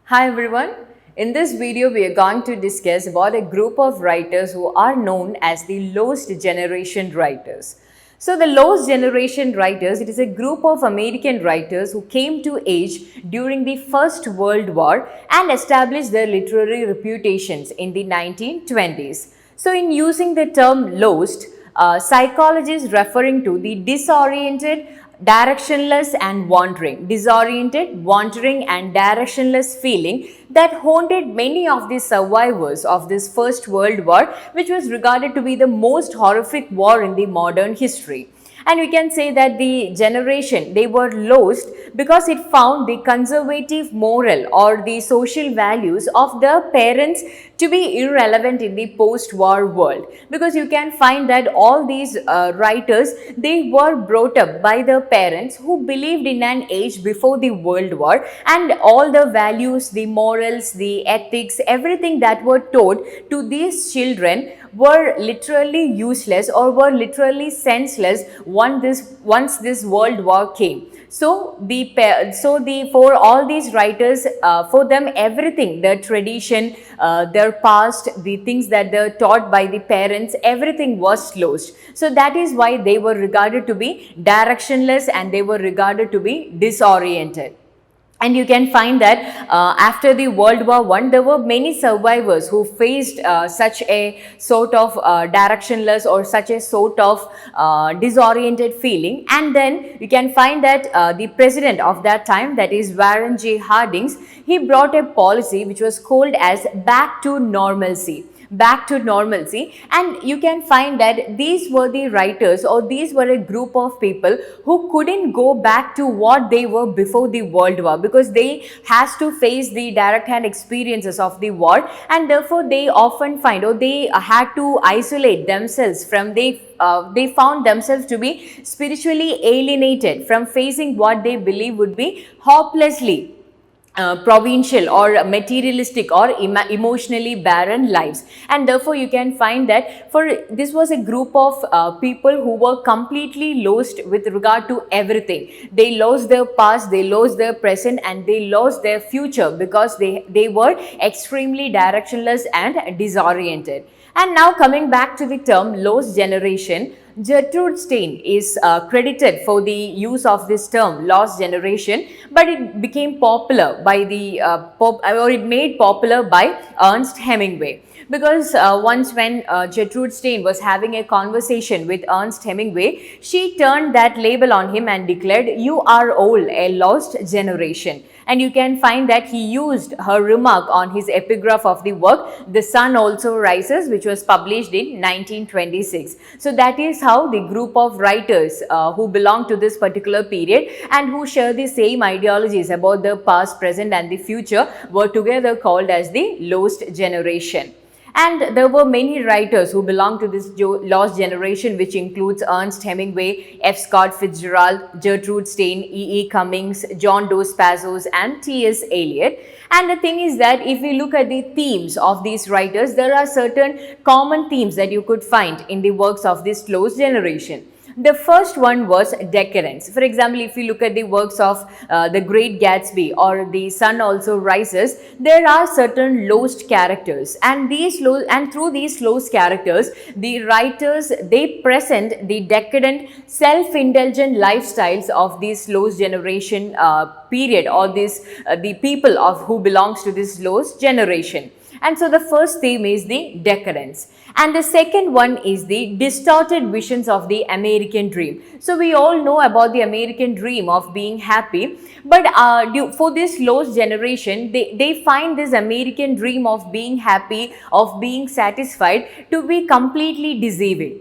Hi everyone. In this video, we are going to discuss about a group of writers who are known as the Lost Generation writers. So the Lost Generation writers, it is a group of American writers who came to age during the First World War and established their literary reputations in the 1920s. So in using the term lost, psychologists referring to the disoriented, directionless and wandering, disoriented, wandering and directionless feeling that haunted many of the survivors of this First World War, which was regarded to be the most horrific war in the modern history. And we can say that the generation, they were lost because it found the conservative moral or the social values of the parents to be irrelevant in the post-war world. Because you can find that all these writers, they were brought up by their parents who believed in an age before the World War, and all the values, the morals, the ethics, everything that were taught to these children were literally useless or were literally senseless once this world war came. So for all these writers, for them everything, their tradition, their past, the things that they're taught by the parents, everything was lost. So that is why they were regarded to be directionless and they were regarded to be disoriented. And you can find that after the World War I, there were many survivors who faced such a sort of directionless or such a sort of disoriented feeling. And then you can find that the president of that time, that is Warren G. Harding, he brought a policy which was called as back to normalcy. And you can find that these were the writers, or these were a group of people who couldn't go back to what they were before the World War, because they has to face the direct hand experiences of the war, and therefore they often find, or they had to isolate themselves from they found themselves to be spiritually alienated from facing what they believe would be hopelessly provincial or materialistic or emotionally barren lives. And therefore you can find that this was a group of people who were completely lost with regard to everything. They lost their past, they lost their present, and they lost their future because they were extremely directionless and disoriented. And now coming back to the term lost generation, Gertrude Stein is credited for the use of this term lost generation, but it became popular by it made popular by Ernest Hemingway. Because once when Gertrude Stein was having a conversation with Ernest Hemingway, she turned that label on him and declared, "You are all a lost generation." And you can find that he used her remark on his epigraph of the work, "The Sun Also Rises," which was published in 1926. So that is how the group of writers who belong to this particular period and who share the same ideologies about the past, present and the future were together called as the lost generation. And there were many writers who belong to this lost generation, which includes Ernest Hemingway, F. Scott Fitzgerald, Gertrude Stein, E. Cummings, John Dos Passos, and T.S. Eliot. And the thing is that if we look at the themes of these writers, there are certain common themes that you could find in the works of this lost generation. The first one was decadence. For example, if you look at the works of The Great Gatsby or The Sun Also Rises, there are certain lost characters, and through these lost characters, the writers, they present the decadent, self-indulgent lifestyles of this lost generation period, or the people who belongs to this lost generation. And so the first theme is the decadence. And the second one is the distorted visions of the American dream. So we all know about the American dream of being happy, but for this lost generation, they find this American dream of being happy, of being satisfied, to be completely deceiving.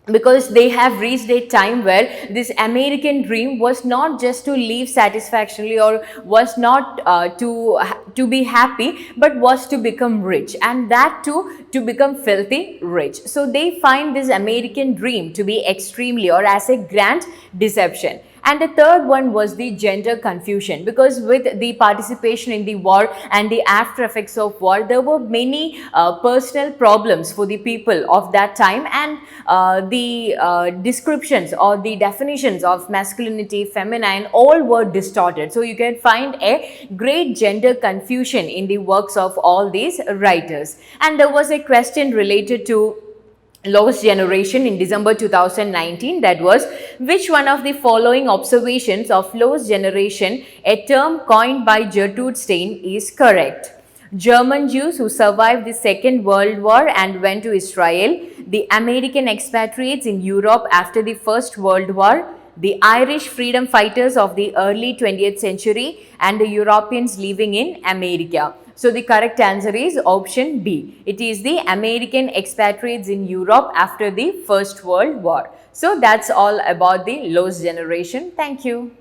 Because they have reached a time where this American dream was not just to live satisfactorily, or was not to be happy, but was to become rich, and that too to become filthy rich. So they find this American dream to be extremely, or as a grand deception. And the third one was the gender confusion, because with the participation in the war and the after effects of war, there were many personal problems for the people of that time, and the descriptions or the definitions of masculinity, feminine, all were distorted. So you can find a great gender confusion in the works of all these writers. And there was a question related to lost generation in December 2019, that was, which one of the following observations of lost generation, a term coined by Gertrude Stein, is correct? German Jews who survived the Second World War and went to Israel, the American expatriates in Europe after the First World War, the Irish freedom fighters of the early 20th century, and the Europeans living in America. So the correct answer is option B. It is the American expatriates in Europe after the First World War. So that's all about the lost generation. Thank you.